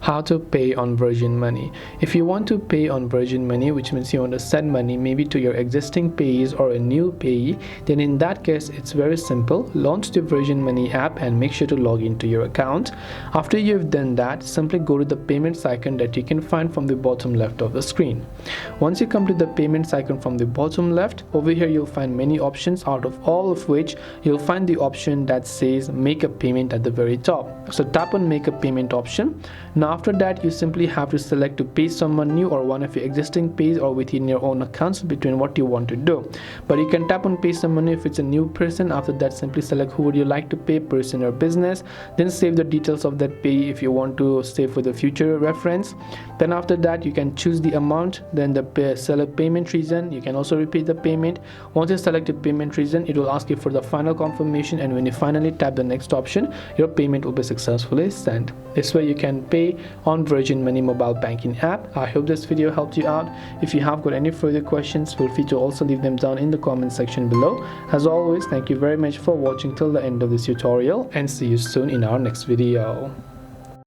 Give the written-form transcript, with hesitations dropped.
How to pay on Virgin Money. If you want to pay on Virgin Money, which means you want to send money maybe to your existing payees or a new payee, then in that case it's very simple. Launch the Virgin Money app and make sure to log into your account. After you've done that, simply go to the payments icon that you can find from the bottom left of the screen. Once you come to the payments icon from the bottom left, over here you'll find many options, out of all of which you'll find the option that says make a payment at the very top. So tap on make a payment option. Now after that, you simply have to select to pay someone new or one of your existing pays or within your own accounts between what you want to do. But you can tap on pay someone new if it's a new person. After that, simply select who would you like to pay, person or business. Then save the details of that pay if you want to save for the future reference. Then after that, you can choose the amount, then select payment reason. You can also repeat the payment. Once you select the payment reason, it will ask you for the final confirmation, and when you finally tap the next option, your payment will be successfully sent. This way you can pay on Virgin Money mobile banking app. I hope this video helped you out. If you have got any further questions, feel free to also leave them down in the comment section below. As always, thank you very much for watching till the end of this tutorial, and see you soon in our next video.